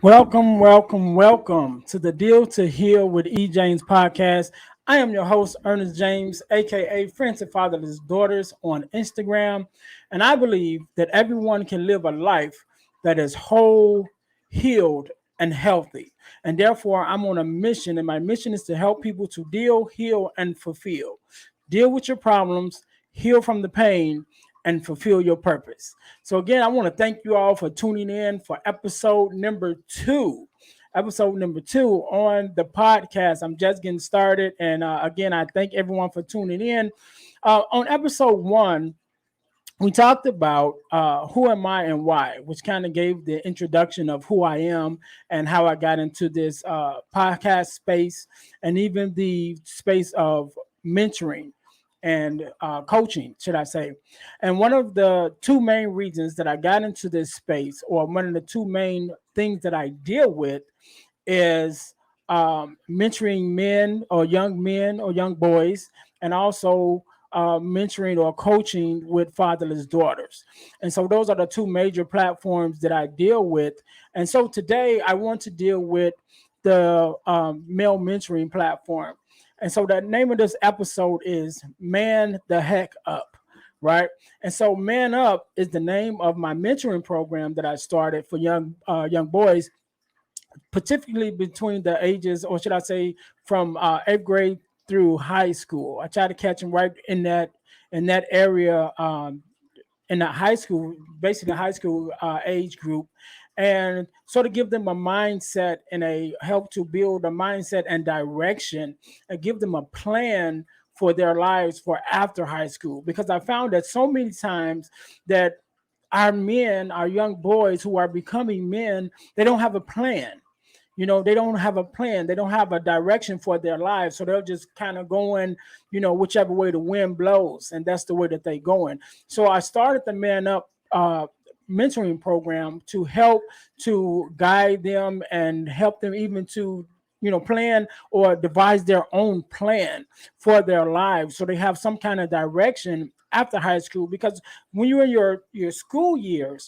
Welcome to the Deal to Heal with E. James podcast. I am your host, Ernest James, aka Friends and Fatherless Daughters on Instagram. And I believe that everyone can live a life that is whole, healed, and healthy. And therefore, I'm on a mission, and my mission is to help people to deal, heal, and fulfill. Deal with your problems, heal from the pain, and fulfill your purpose. So again, I want to thank you all for tuning in for episode number two. Episode number two on the podcast. I'm just getting started, and again, I thank everyone for tuning in. On episode one, we talked about who am I and why, which kind of gave the introduction of who I am and how I got into this podcast space and even the space of mentoring and coaching, should I say. And one of the two main reasons that I got into this space, or one of the two main things that I deal with, is mentoring men or young boys, and also mentoring or coaching with fatherless daughters. And so those are the two major platforms that I deal with. And so today I want to deal with the male mentoring platform. And so the name of this episode is Man the Heck Up. Right. And so Man Up is the name of my mentoring program that I started for young boys, particularly between the ages, or should I say, from eighth grade through high school. I try to catch them right in that area, in the high school, basically high school age group, and sort of give them a mindset and a help to build a mindset and direction, and give them a plan for their lives for after high school. Because I found that so many times that our men, our young boys who are becoming men, they don't have a plan. They don't have a plan. They don't have a direction for their lives. So they're just kind of going, whichever way the wind blows. And that's the way that they're going. So I started the Man Up mentoring program to help to guide them and help them even to plan or devise their own plan for their lives, so they have some kind of direction after high school. Because when you're in your school years,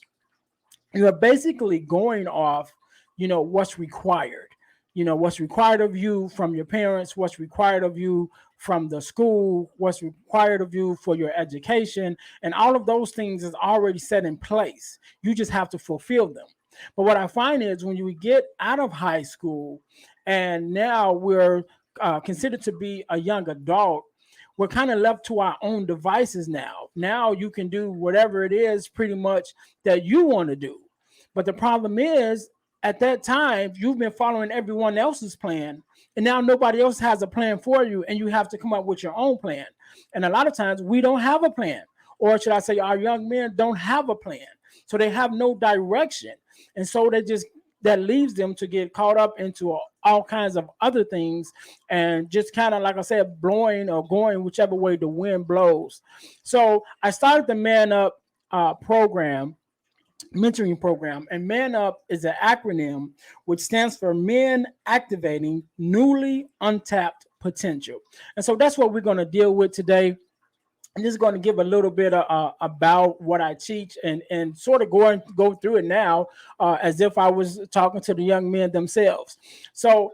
you're basically going off, what's required. What's required of you from your parents, what's required of you from the school, what's required of you for your education, and all of those things is already set in place. You just have to fulfill them. But what I find is when you get out of high school and now we're considered to be a young adult, we're kind of left to our own devices now. Now you can do whatever it is pretty much that you want to do. But the problem is, at that time, you've been following everyone else's plan, and now nobody else has a plan for you, and you have to come up with your own plan. And a lot of times we don't have a plan, or should I say, our young men don't have a plan. So they have no direction. And so that leaves them to get caught up into all kinds of other things, and just kind of, like I said, blowing or going whichever way the wind blows. So I started the Man Up program, mentoring program, and Man Up is an acronym which stands for Men Activating Newly Untapped Potential. And so that's what we're going to deal with today. I'm just going to give a little bit about what I teach, and sort of go through it now as if I was talking to the young men themselves. So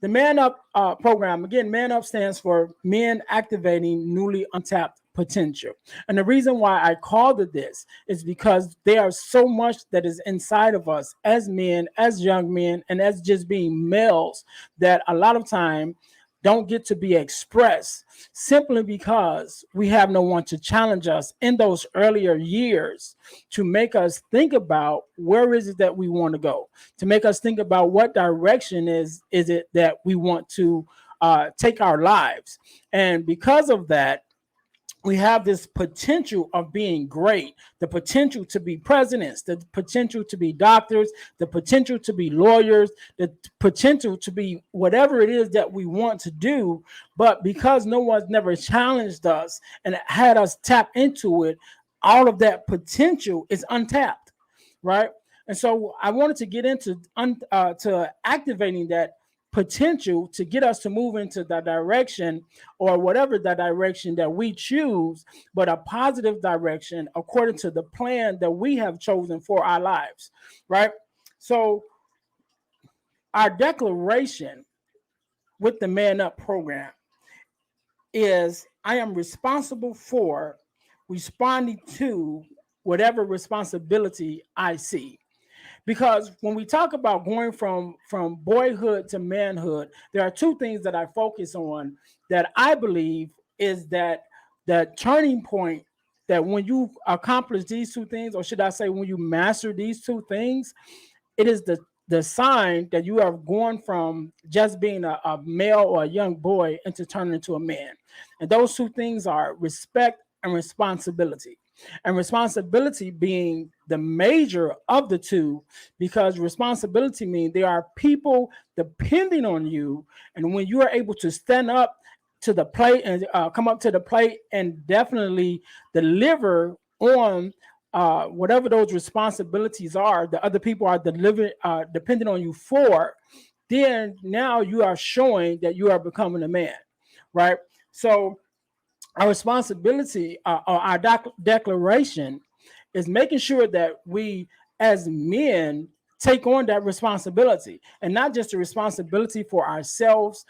the Man Up program, again, Man Up stands for Men Activating Newly Untapped Potential. And the reason why I called it this is because there are so much that is inside of us as men, as young men, and as just being males, that a lot of time don't get to be expressed, simply because we have no one to challenge us in those earlier years, to make us think about where is it that we want to go, to make us think about what direction is it that we want to take our lives. And because of that, we have this potential of being great, the potential to be presidents, the potential to be doctors, the potential to be lawyers, the potential to be whatever it is that we want to do. But because no one's never challenged us and had us tap into it, all of that potential is untapped, right? And so I wanted to get into to activating that potential to get us to move into the direction, or whatever the direction that we choose, but a positive direction according to the plan that we have chosen for our lives, right? So Our declaration with the Man Up program is I am responsible for responding to whatever responsibility I see. Because when we talk about going from boyhood to manhood, there are two things that I focus on that I believe is that the turning point, that when you accomplish these two things, or should I say when you master these two things, it is the sign that you are going from just being a male or a young boy into turning into a man. And those two things are respect and responsibility. And responsibility being the major of the two, because responsibility means there are people depending on you. And when you are able to stand up to the plate and come up to the plate and definitely deliver on whatever those responsibilities are, the other people are delivering, depending on you for, then now you are showing that you are becoming a man, right? So our responsibility, or our declaration, is making sure that we as men take on that responsibility, and not just the responsibility for ourselves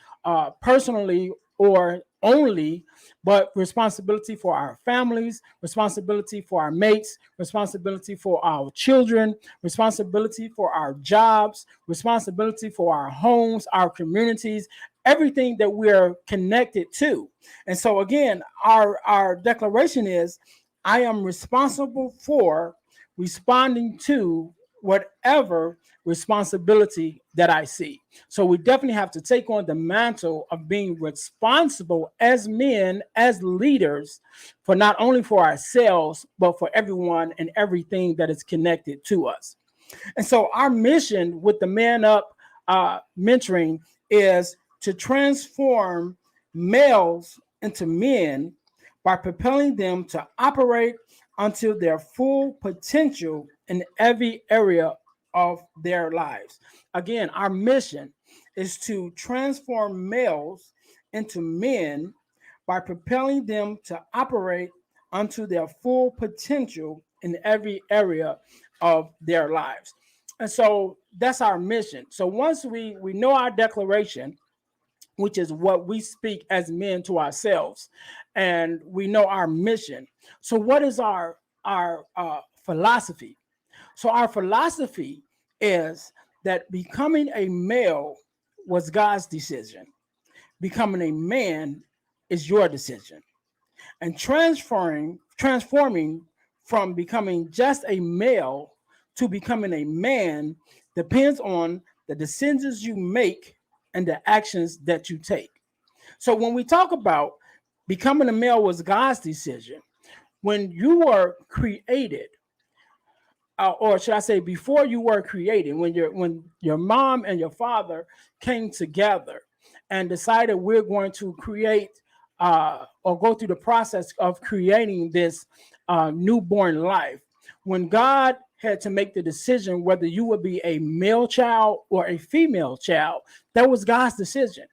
personally or only, but responsibility for our families, responsibility for our mates, responsibility for our children, responsibility for our jobs, responsibility for our homes, our communities, everything that we are connected to. And so again, our declaration is I am responsible for responding to whatever responsibility that I see. So we definitely have to take on the mantle of being responsible as men, as leaders, for not only for ourselves, but for everyone and everything that is connected to us. And so our mission with the Man Up mentoring is to transform males into men by propelling them to operate until their full potential in every area of their lives. Again, our mission is to transform males into men by propelling them to operate unto their full potential in every area of their lives. And so that's our mission. So once we know our declaration, which is what we speak as men to ourselves, and we know our mission. So what is our philosophy? So our philosophy is that becoming a male was God's decision. Becoming a man is your decision. And transforming from becoming just a male to becoming a man depends on the decisions you make and the actions that you take. So when we talk about becoming a male was God's decision, when you were created, or should I say, before you were created, when your mom and your father came together and decided we're going to create or go through the process of creating this newborn life, when God had to make the decision whether you would be a male child or a female child, that was God's decision.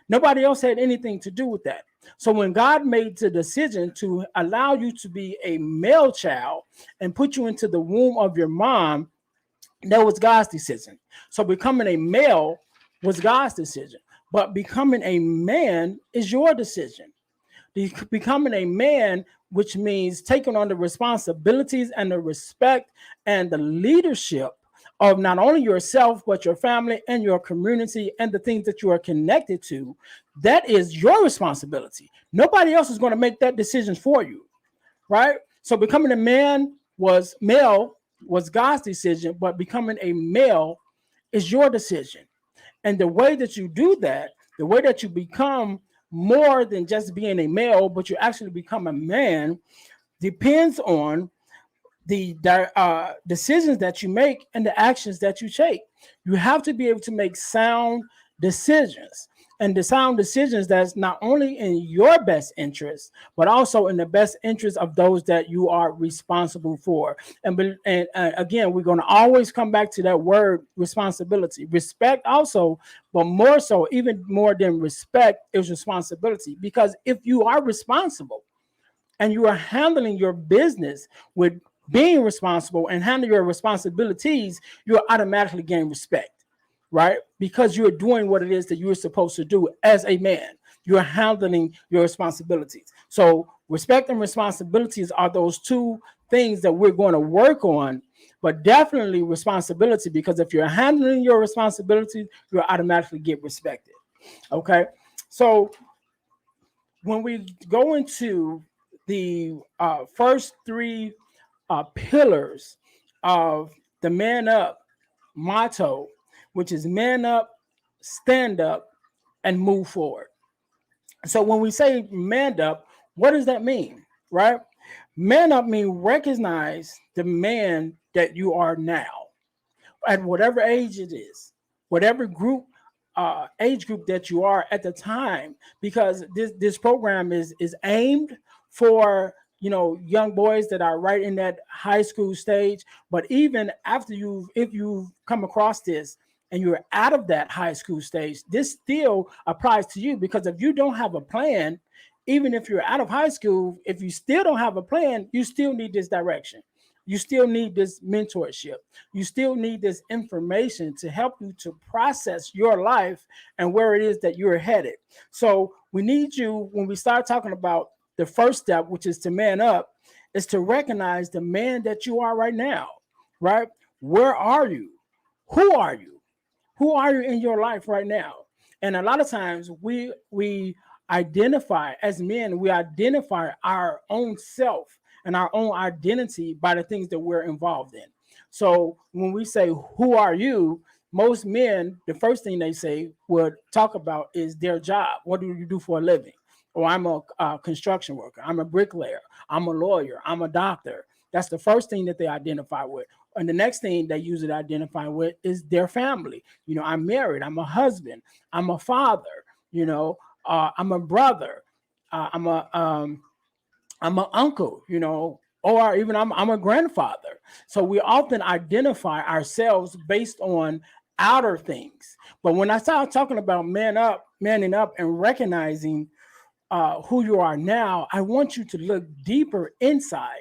Nobody else had anything to do with that. So when God made the decision to allow you to be a male child and put you into the womb of your mom, that was God's decision. So becoming a male was God's decision. But becoming a man is your decision. Becoming a man, which means taking on the responsibilities and the respect and the leadership of not only yourself, but your family and your community and the things that you are connected to. That is your responsibility. Nobody else is going to make that decision for you, right? So becoming a man was male was God's decision, but becoming a male is your decision. And the way that you do that, the way that you become more than just being a male, but you actually become a man, depends on the decisions that you make and the actions that you take. You have to be able to make sound decisions. And the sound decisions that's not only in your best interest, but also in the best interest of those that you are responsible for. And again, we're going to always come back to that word responsibility. Respect also, but more so, even more than respect, is responsibility. Because if you are responsible and you are handling your business with being responsible and handling your responsibilities, you'll automatically gain respect. right? Because you're doing what it is that you're supposed to do as a man. You're handling your responsibilities. So respect and responsibilities are those two things that we're going to work on, but definitely responsibility, because if you're handling your responsibilities, you'll automatically get respected. Okay. So when we go into the first three pillars of the man up motto, which is man up, stand up, and move forward. So when we say man up, what does that mean? Right? Man up means recognize the man that you are now at whatever age it is, whatever age group that you are at the time, because this program is aimed for young boys that are right in that high school stage. But even after if you've come across this and you're out of that high school stage, this still applies to you, because if you don't have a plan, even if you're out of high school, if you still don't have a plan, you still need this direction. You still need this mentorship. You still need this information to help you to process your life and where it is that you're headed. So we need you, when we start talking about the first step, which is to man up, is to recognize the man that you are right now, right? Where are you? Who are you? Who are you in your life right now? And a lot of times we identify as men, we identify our own self and our own identity by the things that we're involved in. So when we say, who are you? Most men, the first thing they say would talk about is their job. What do you do for a living? Or I'm a construction worker. I'm a bricklayer. I'm a lawyer. I'm a doctor. That's the first thing that they identify with. And the next thing they usually identify with is their family. I'm married. I'm a husband. I'm a father. I'm a brother. I'm an uncle, or even I'm a grandfather. So we often identify ourselves based on outer things. But when I start talking about manning up, and recognizing who you are now, I want you to look deeper inside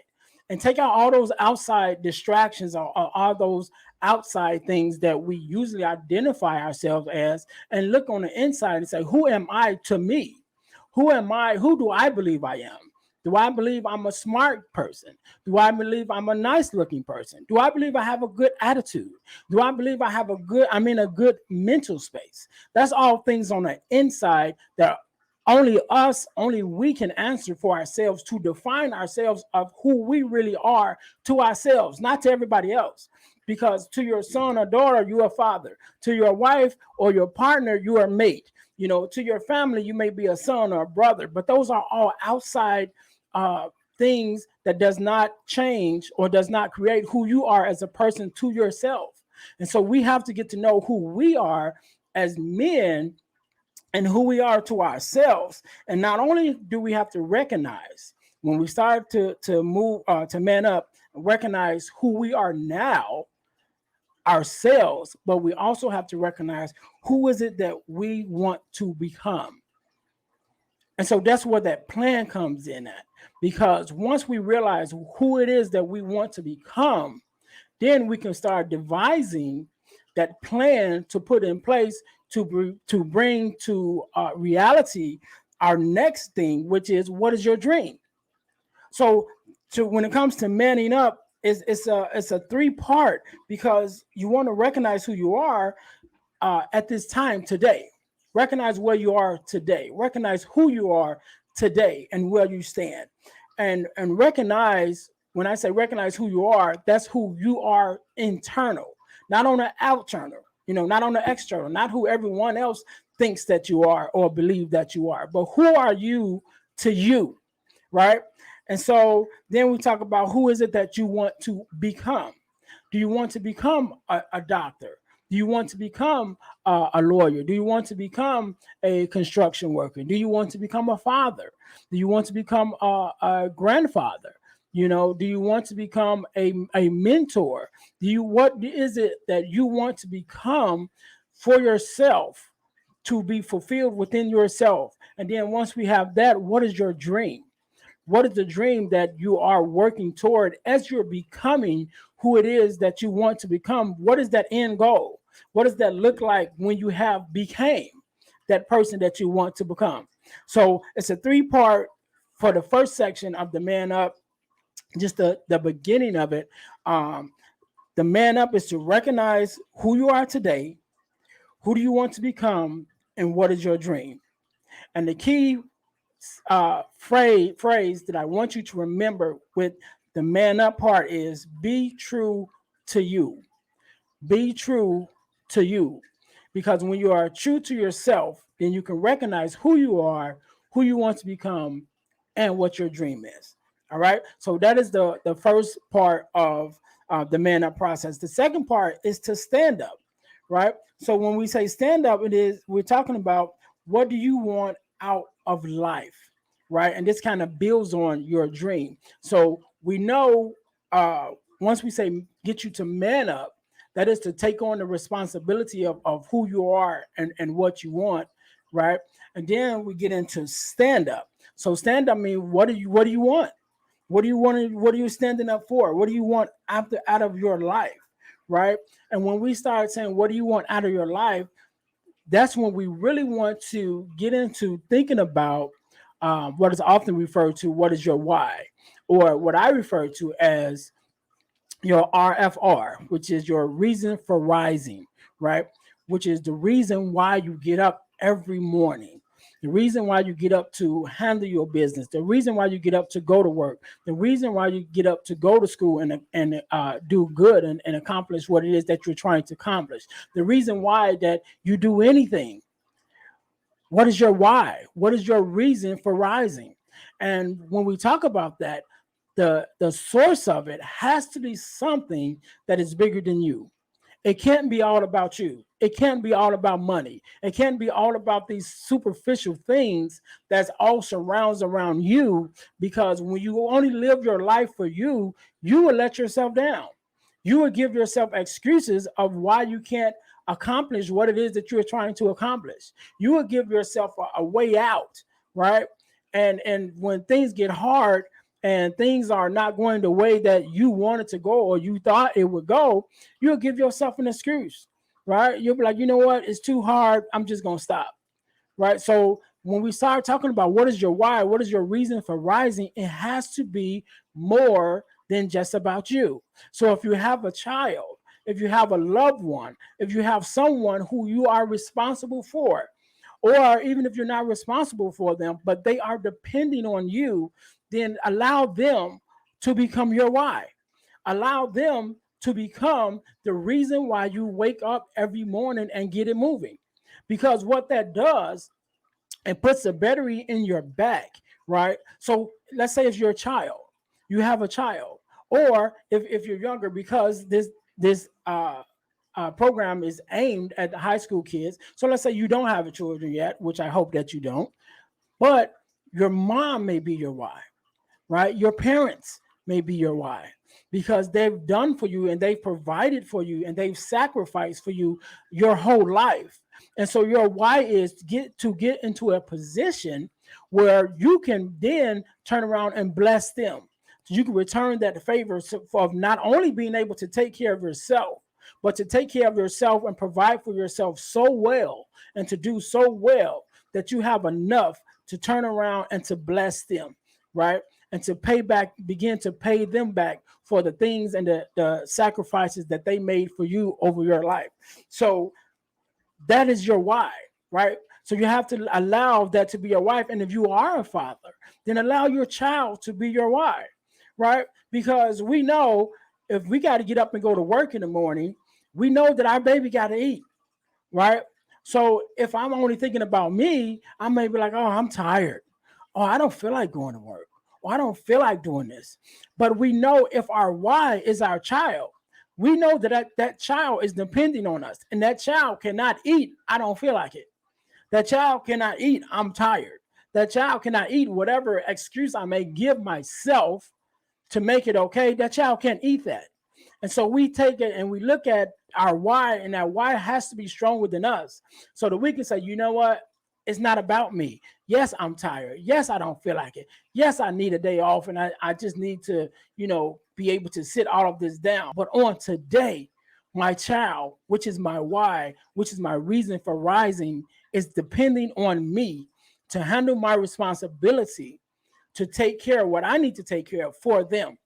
and take out all those outside distractions, or all those outside things that we usually identify ourselves as, and look on the inside and say, who am I to me? Who am I? Who do I believe I am? Do I believe I'm a smart person? Do I believe I'm a nice looking person? Do I believe I have a good attitude? Do I believe I'm in a good mental space? That's all things on the inside that only we can answer for ourselves, to define ourselves of who we really are to ourselves, not to everybody else. Because to your son or daughter, you are father. To your wife or your partner, you are mate. To your family, you may be a son or a brother, but those are all outside uh, things that does not change or does not create who you are as a person to yourself. And so we have to get to know who we are as men and who we are to ourselves. And not only do we have to recognize, when we start to move to man up, recognize who we are now ourselves, but we also have to recognize who is it that we want to become. And so that's where that plan comes in at. Because once we realize who it is that we want to become, then we can start devising that plan to put in place to bring to reality our next thing, which is, what is your dream? So when it comes to manning up, it's a three-part, because you want to recognize who you are at this time today. Recognize where you are today. Recognize who you are today and where you stand. And recognize, when I say recognize who you are, that's who you are internal, not on the external, not on the external, not who everyone else thinks that you are or believe that you are, but who are you to you, right? And so then we talk about, who is it that you want to become? Do you want to become a doctor? Do you want to become a lawyer? Do you want to become a construction worker? Do you want to become a father? Do you want to become a grandfather? Do you want to become a mentor? What is it that you want to become for yourself, to be fulfilled within yourself? And then once we have that, what is your dream? What is the dream that you are working toward as you're becoming who it is that you want to become? What is that end goal? What does that look like when you have became that person that you want to become? So it's a three-part for the first section of the Man Up, just the beginning of it. Um, the Man Up is to recognize who you are today, who do you want to become, and what is your dream. And the key phrase that I want you to remember with the Man Up part is be true to you. Be true to you. Because when you are true to yourself, then you can recognize who you are, who you want to become, and what your dream is. All right. So that is the first part of the Man Up process. The second part is to stand up. Right. So when we say stand up, it is we're talking about what do you want out of life, right? And this kind of builds on your dream. So we know once we say get you to man up, that is to take on the responsibility of who you are and what you want, right? And then we get into stand up. So stand up means what do you want? What do you want? What are you standing up for? What do you want out of your life, right? And when we start saying what do you want out of your life, that's when we really want to get into thinking about what is often referred to what is your why, or what I refer to as your RFR, which is your reason for rising, right? Which is the reason why you get up every morning, the reason why you get up to handle your business, the reason why you get up to go to work, the reason why you get up to go to school and do good and accomplish what it is that you're trying to accomplish, the reason why that you do anything. What is your why? What is your reason for rising? And when we talk about that, the source of it has to be something that is bigger than you. It can't be all about you. It can't be all about money. It can't be all about these superficial things that's all surrounds around you, because when you only live your life for you, you will let yourself down. You will give yourself excuses of why you can't accomplish what it is that you're trying to accomplish. You will give yourself a way out, right? And when things get hard and things are not going the way that you wanted to go or you thought it would go, you'll give yourself an excuse, right? You'll be like, you know what, it's too hard, I'm just gonna stop, right? So when we start talking about what is your why, what is your reason for rising, it has to be more than just about you. So if you have a child, if you have a loved one, if you have someone who you are responsible for, or even if you're not responsible for them, but they are depending on you, then allow them to become your why. Allow them to become the reason why you wake up every morning and get it moving. Because what that does, it puts a battery in your back, right? So let's say if you're a child, you have a child, or if you're younger, because this program is aimed at the high school kids. So let's say you don't have a children yet, which I hope that you don't, but your mom may be your why, right? Your parents may be your why, because they've done for you and they've provided for you and they've sacrificed for you your whole life. And so your why is to get into a position where you can then turn around and bless them. So you can return that favor of not only being able to take care of yourself, but to take care of yourself and provide for yourself so well and to do so well that you have enough to turn around and to bless them, right? And to pay back, begin to pay them back for the things and the sacrifices that they made for you over your life. So that is your why, right? So you have to allow that to be your wife. And if you are a father, then allow your child to be your why, right? Because we know if we got to get up and go to work in the morning, we know that our baby got to eat, right? So if I'm only thinking about me, I may be like, oh, I'm tired. Oh, I don't feel like going to work. Oh, I don't feel like doing this. But we know if our why is our child, we know that child is depending on us. And that child cannot eat, I don't feel like it. That child cannot eat, I'm tired. That child cannot eat whatever excuse I may give myself to make it okay. That child can't eat that. And so we take it and we look at our why, and that why has to be stronger than us so that we can say, you know what? It's not about me. Yes, I'm tired. Yes, I don't feel like it. Yes, I need a day off and I just need to, be able to sit all of this down. But on today, My child, which is my why, which is my reason for rising, is depending on me to handle my responsibility to take care of what I need to take care of for them.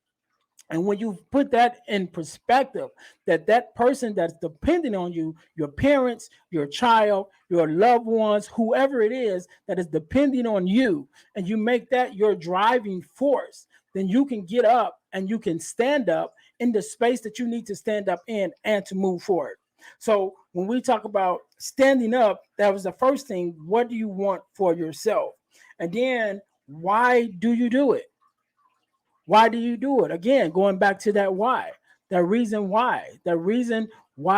And when you put that in perspective, that that person that's depending on you, your parents, your child, your loved ones, whoever it is that is depending on you, and you make that your driving force, then you can get up and you can stand up in the space that you need to stand up in and to move forward. So when we talk about standing up, that was the first thing. What do you want for yourself? And then why do you do it? Why do you do it? Again, going back to that why, the reason why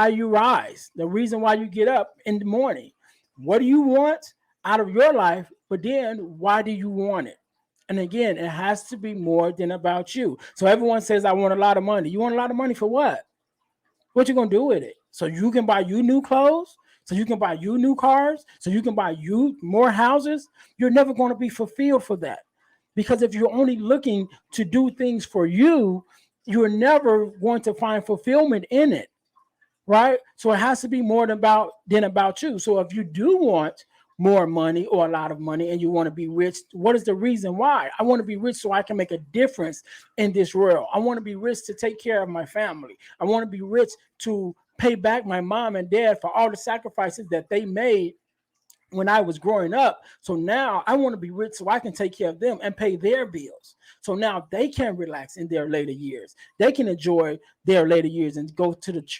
you rise, the reason why you get up in the morning. What do you want out of your life? But then why do you want it? And again, it has to be more than about you. So everyone says, I want a lot of money. You want a lot of money for what? What you gonna do with it? So you can buy you new clothes, so you can buy you new cars, so you can buy you more houses. You're never going to be fulfilled for that. Because if you're only looking to do things for you, you're never going to find fulfillment in it, right? So it has to be more than about you. So if you do want more money or a lot of money and you want to be rich, what is the reason why? I want to be rich so I can make a difference in this world. I want to be rich to take care of my family. I want to be rich to pay back my mom and dad for all the sacrifices that they made when I was growing up. So now I want to be rich so I can take care of them and pay their bills. So now they can relax in their later years. They can enjoy their later years and go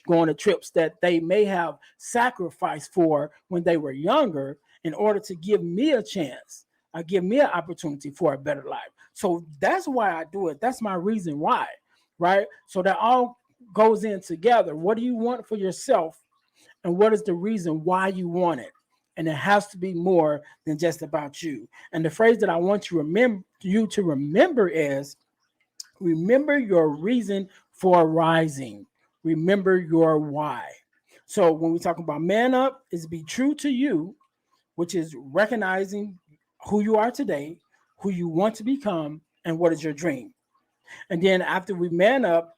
on the trips that they may have sacrificed for when they were younger in order to give me a chance, give me an opportunity for a better life. So that's why I do it. That's my reason why, right? So that all goes in together. What do you want for yourself? And what is the reason why you want it? And it has to be more than just about you. And the phrase that I want you to remember is, remember your reason for rising. Remember your why. So when we talk about man up, is be true to you, which is recognizing who you are today, who you want to become, and what is your dream. And then after we man up,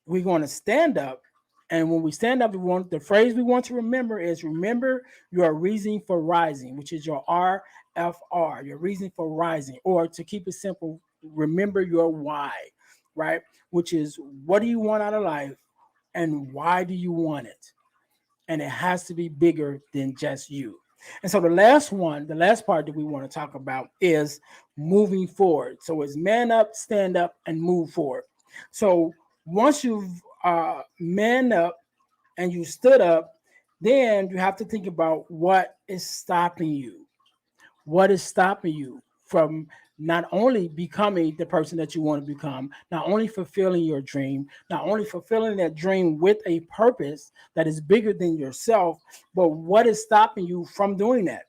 we're going to stand up. And when we stand up, the phrase we want to remember is, remember your reason for rising, which is your RFR, your reason for rising. Or to keep it simple, remember your why, right? Which is, what do you want out of life and why do you want it? And it has to be bigger than just you. And so the last part that we want to talk about is moving forward. So it's man up, stand up, and move forward. So once you've man up and you stood up, then you have to think about what is stopping you. What is stopping you from not only becoming the person that you want to become, not only fulfilling your dream, not only fulfilling that dream with a purpose that is bigger than yourself, but what is stopping you from doing that,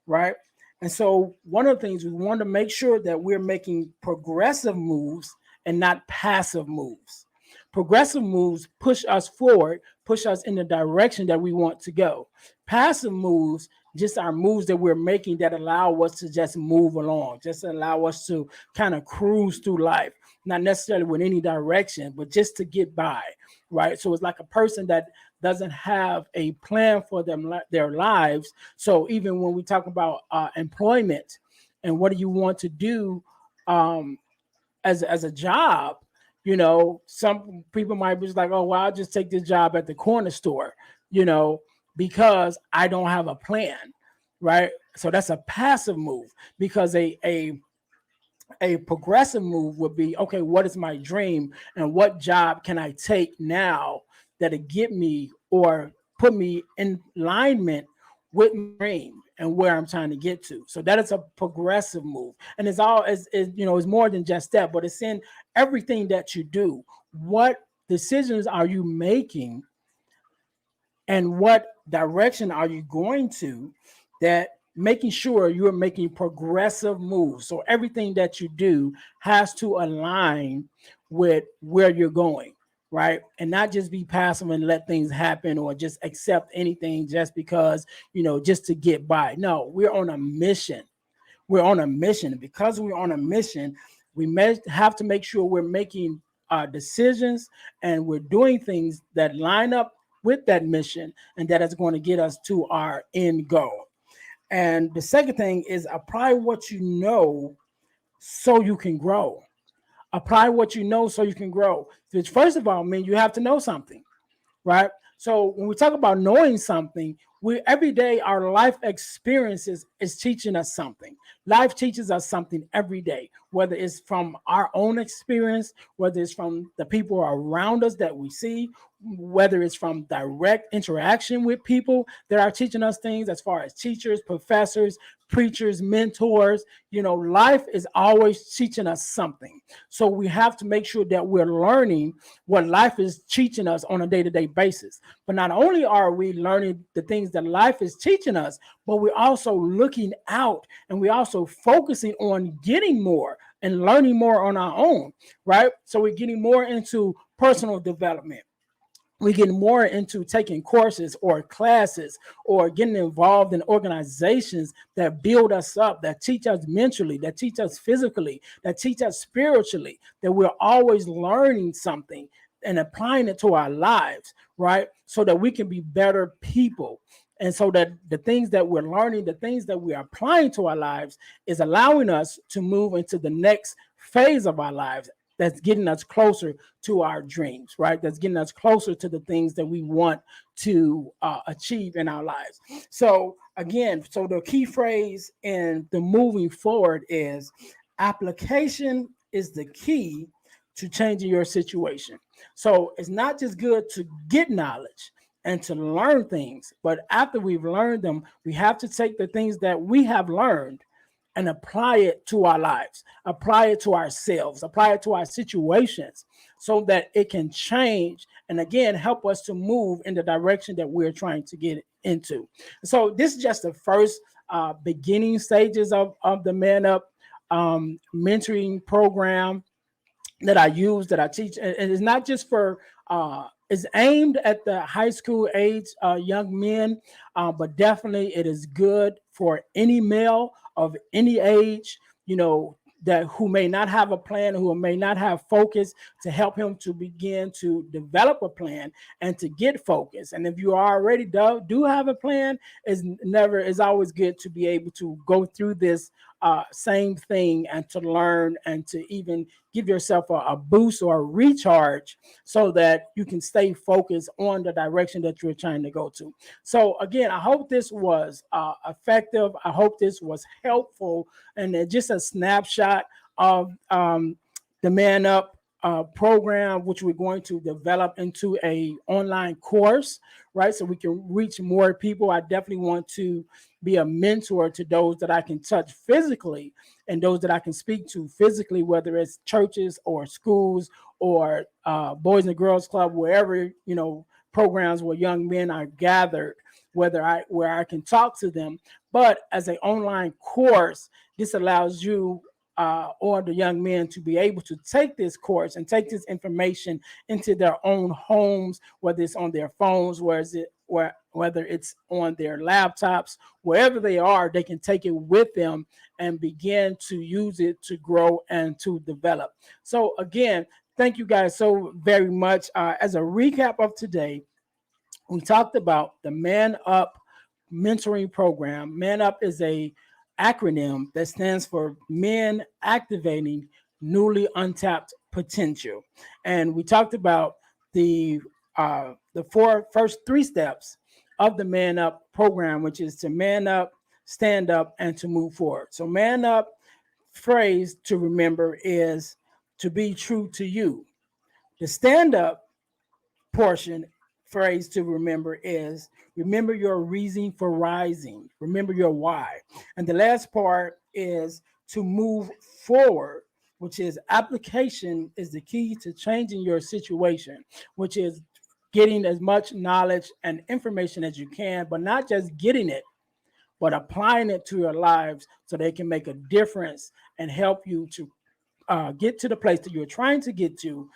right? And so one of the things we want to make sure that we're making progressive moves and not passive moves. Progressive moves push us forward, push us in the direction that we want to go. Passive moves just are moves that we're making that allow us to just move along, just allow us to kind of cruise through life, not necessarily with any direction, but just to get by, right? So it's like a person that doesn't have a plan for their lives. So even when we talk about employment and what do you want to do, um, as a job, some people might be just like, oh, well, I'll just take this job at the corner store, you know, because I don't have a plan, right? So that's a passive move, because a progressive move would be, okay, what is my dream and what job can I take now that'll get me or put me in alignment with my dream and where I'm trying to get to. So that is a progressive move. And it's all it's more than just that, but it's in everything that you do. What decisions are you making and what direction are you going to, that making sure you're making progressive moves. So everything that you do has to align with where you're going, right? And not just be passive and let things happen or just accept anything just because, just to get by. No, we're on a mission. We're on a mission. And because we're on a mission, we may have to make sure we're making decisions and we're doing things that line up with that mission, and that is going to get us to our end goal. And the second thing is apply what you know so you can grow. Apply what you know so you can grow. Which, first of all, mean you have to know something, right? So when we talk about knowing something, we every day our life experiences is teaching us something. Life teaches us something every day, whether it's from our own experience, whether it's from the people around us that we see, whether it's from direct interaction with people that are teaching us things, as far as teachers, professors, preachers, mentors. Life is always teaching us something. So we have to make sure that we're learning what life is teaching us on a day-to-day basis. But not only are we learning the things that life is teaching us, but we're also looking out, and we're also focusing on getting more and learning more on our own, right? So we're getting more into personal development. We get more into taking courses or classes or getting involved in organizations that build us up, that teach us mentally, that teach us physically, that teach us spiritually, that we're always learning something and applying it to our lives, right? So that we can be better people. And so that the things that we're learning, the things that we are applying to our lives is allowing us to move into the next phase of our lives, that's getting us closer to our dreams, right? That's getting us closer to the things that we want to achieve in our lives. So again, so the key phrase in the moving forward is application is the key to changing your situation. So it's not just good to get knowledge and to learn things, but after we've learned them, we have to take the things that we have learned and apply it to our lives, apply it to ourselves, apply it to our situations so that it can change and again help us to move in the direction that we're trying to get into. So this is just the first beginning stages of the Man Up mentoring program that I use, that I teach, and it's not just for. It's aimed at the high school age young men, but definitely it is good for any male of any age, that who may not have a plan, who may not have focus, to help him to begin to develop a plan and to get focus. And if you already do have a plan, it's always good to be able to go through this same thing and to learn and to even give yourself a boost or a recharge so that you can stay focused on the direction that you're trying to go to. So again, I hope this was effective. I hope this was helpful, and just a snapshot of the Man Up program, which we're going to develop into a online course, right? So we can reach more people. I definitely want to be a mentor to those that I can touch physically and those that I can speak to physically, whether it's churches or schools or Boys and Girls Club, wherever, programs where young men are gathered, where I can talk to them. But as an online course, this allows you or the young men to be able to take this course and take this information into their own homes, whether it's on their phones, whether it's on their laptops, wherever they are, they can take it with them and begin to use it to grow and to develop. So again, thank you guys so very much. As a recap of today, we talked about the Man Up mentoring program. Man Up is a acronym that stands for Men Activating Newly Untapped Potential. And we talked about the first three steps of the Man Up program, which is to man up, stand up, and to move forward. So Man Up phrase to remember is to be true to you. The stand up portion phrase to remember is remember your reason for rising, remember your why. And the last part is to move forward, which is application is the key to changing your situation, which is getting as much knowledge and information as you can, but not just getting it, but applying it to your lives so they can make a difference and help you to get to the place that you're trying to get to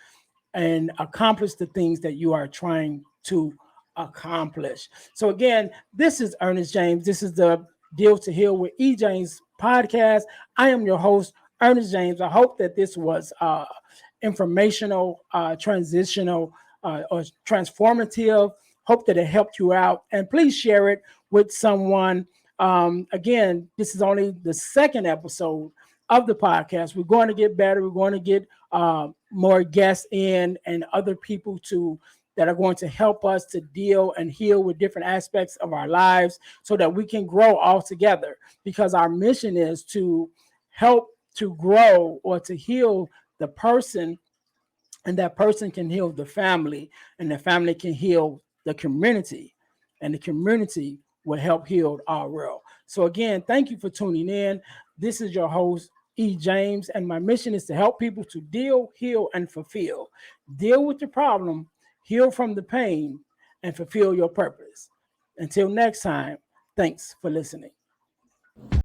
and accomplish the things that you are trying to accomplish. So again, this is Ernest James. This is the Deal to Heal with E. James podcast. I am your host, Ernest James. I hope that this was informational, transitional, or transformative Hope that it helped you out. And please share it with someone. Again, this is only the second episode of the podcast. We're going to get better. We're going to get more guests in and other people to that are going to help us to deal and heal with different aspects of our lives so that we can grow all together, because our mission is to help to grow or to heal the person, and that person can heal the family, and the family can heal the community, and the community will help heal our world. So again, thank you for tuning in. This is your host, E. James, and my mission is to help people to deal, heal, and fulfill. Deal with the problem, heal from the pain, and fulfill your purpose. Until next time, thanks for listening.